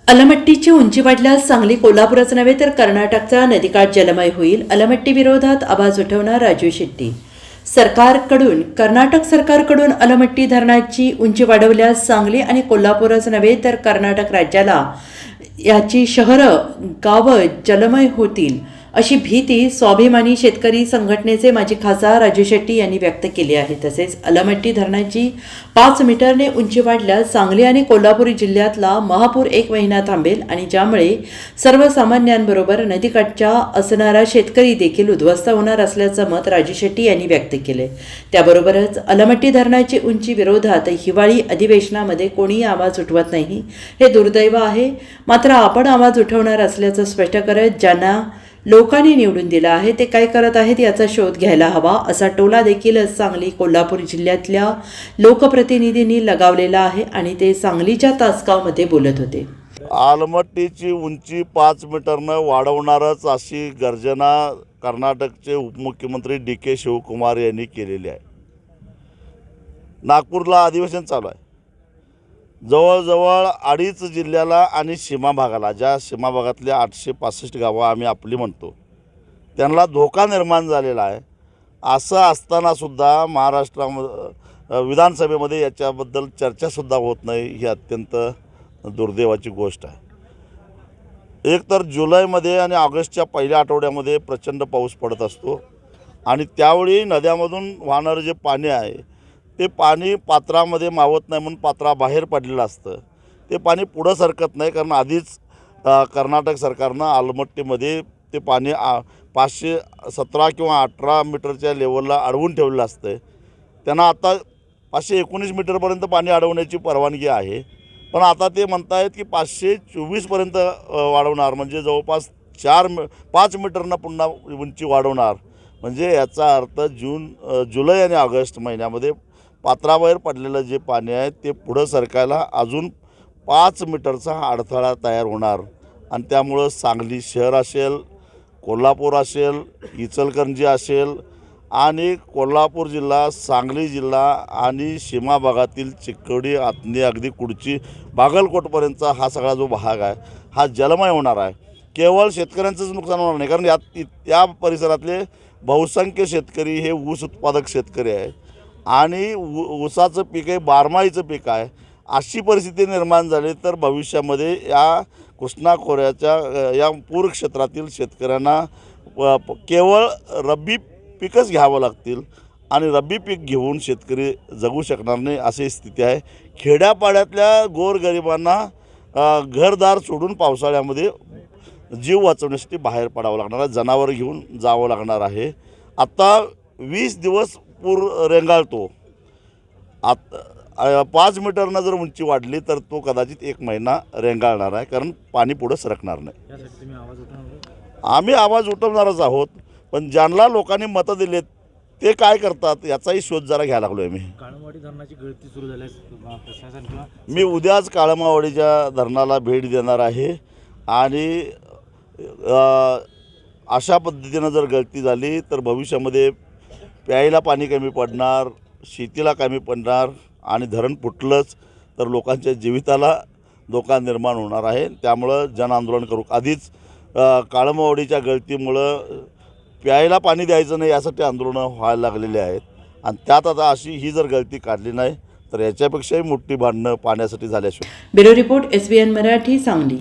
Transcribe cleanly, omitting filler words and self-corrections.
अलमट्टीची उंची वाढल्यास सांगली कोल्हापूरच नव्हे तर कर्नाटकचा नदीकाठ जलमय होईल. अलमट्टी विरोधात आवाज उठवणार राजू शेट्टी. कर्नाटक सरकारकडून अलमट्टी धरणाची उंची वाढवल्यास सांगली आणि कोल्हापूरच नव्हे तर कर्नाटक राज्याला याची शहरं गावं जलमय होतील अशी भीती स्वाभिमानी शेतकरी संघटनेचे माजी खासदार राजू शेट्टी यांनी व्यक्त केली आहे. तसेच अलमट्टी धरणाची 5 मीटरने उंची वाढल्यास सांगली आणि कोल्हापूर जिल्ह्यातला महापूर 1 महिना थांबेल आणि ज्यामुळे सर्वसामान्यांबरोबर नदीकाठच्या असणारा शेतकरी देखील उद्ध्वस्त होणार असल्याचं मत राजू शेट्टी यांनी व्यक्त केले. त्याबरोबरच अलमट्टी धरणाची उंची विरोधात हिवाळी अधिवेशनामध्ये कोणीही आवाज उठवत नाही, हे दुर्दैव आहे. मात्र आपण आवाज उठवणार असल्याचं स्पष्ट करत ज्यांना लोकांनी निवडून दिलं आहे ते काय करत आहेत याचा शोध घ्यायला हवा असा टोला देखील सांगली कोल्हापूर जिल्ह्यातल्या लोकप्रतिनिधींनी लगावलेला आहे आणि ते सांगलीच्या तासगावमध्ये बोलत होते. अलमट्टीची उंची 5 मीटरनं वाढवणारच अशी गर्जना कर्नाटकचे उपमुख्यमंत्री DK शिवकुमार यांनी केलेली आहे. नागपूरला अधिवेशन चालू आहे. जवळजवळ 2.5 जिल्ह्याला आणि सीमा भागाला, ज्या सीमा भागातल्या 865 गावं आम्ही आपली म्हणतो, त्यांना धोका निर्माण झालेला आहे. असं असतानासुद्धा महाराष्ट्रामध्ये विधानसभेमध्ये याच्याबद्दल चर्चासुद्धा होत नाही, ही अत्यंत दुर्दैवाची गोष्ट आहे. एक तर जुलैमध्ये आणि ऑगस्टच्या पहिल्या आठवड्यामध्ये प्रचंड पाऊस पडत असतो आणि त्यावेळी नद्यामधून वाहणारं जे पाणी आहे ते पाणी पात्रामध्ये मावत नाही म्हणून पात्राबाहेर पडलेलं असतं. ते पाणी पुढं सरकत नाही कारण आधीच कर्नाटक सरकारनं अलमट्टीमध्ये ते पाणी 517 किंवा 18 मीटरच्या लेवलला अडवून ठेवलेलं असतं. त्यांना आता 519 मीटरपर्यंत पाणी अडवण्याची परवानगी आहे, पण आता ते म्हणत आहेत की 524पर्यंत वाढवणार, म्हणजे जवळपास 5 मीटरनं पुन्हा उंची वाढवणार. म्हणजे याचा अर्थ जुलै आणि ऑगस्ट महिन्यामध्ये पात्राबाहेर पडलेलं जे पाणी आहे ते पुढं सरकायला अजून 5 मीटरचा अडथळा तयार होणार आणि त्यामुळं सांगली शहर असेल, कोल्हापूर असेल, इचलकरंजी असेल आणि कोल्हापूर जिल्हा, सांगली जिल्हा आणि सीमा भागातील चिक्कोडी, आतनी, अगदी कुडची, बागलकोटपर्यंतचा हा सगळा जो भाग आहे हा जलमय होणार आहे. केवळ शेतकऱ्यांचंच नुकसान होणार नाही, कारण या परिसरातले बहुसंख्य शेतकरी हे ऊस उत्पादक शेतकरी आहे आणि ऊसाचं पीक आहे, बारमाहीचं पीक आहे. अशी परिस्थिती निर्माण झाली तर भविष्यामध्ये या कृष्णा खोऱ्याच्या या पूर क्षेत्रातील शेतकऱ्यांना केवळ रब्बी पिकच घ्यावं लागतील आणि रब्बी पीक घेऊन शेतकरी जगू शकणार नाही अशी स्थिती आहे. खेड्यापाड्यातल्या गोरगरिबांना घरदार सोडून पावसाळ्यामध्ये जीव वाचवण्यासाठी बाहेर पडावं लागणार आहे, जनावर घेऊन जावं लागणार आहे. आता 20 दिवस पूर रेंगाळतो. 5 मीटरनं जर उंची वाढली तर तो कदाचित 1 महिना रेंगाळणार आहे, कारण पाणी पुढं सरकणार नाही. आम्ही आवाज उठवणारच आहोत, पण ज्यांना लोकांनी मतं दिलेत ते काय करतात याचाही शोध जरा घ्यायला लागलो आहे. काळमवाडी धरणाची गळती सुरू झाल्यास प्रशासन किंवा मी उद्याच काळमवाडीच्या धरणाला भेट देणार आहे आणि अशा पद्धतीनं जर गळती झाली तर भविष्यामध्ये प्यायला पाणी कमी पडणार, शेतीला कमी पडणार आणि धरण फुटलंच तर लोकांच्या जीविताला धोका निर्माण होणार आहे. त्यामुळं जनआंदोलन करू. आधीच काळमवाडीच्या गळतीमुळं प्यायला पाणी द्यायचं नाही यासाठी आंदोलनं व्हायला लागलेली आहेत आणि त्यात आता अशी ही जर गळती काढली नाही तर याच्यापेक्षाही मोठी भांडणं पाण्यासाठी झाल्याशिवाय. Bureau report SBN Marathi, Sangli.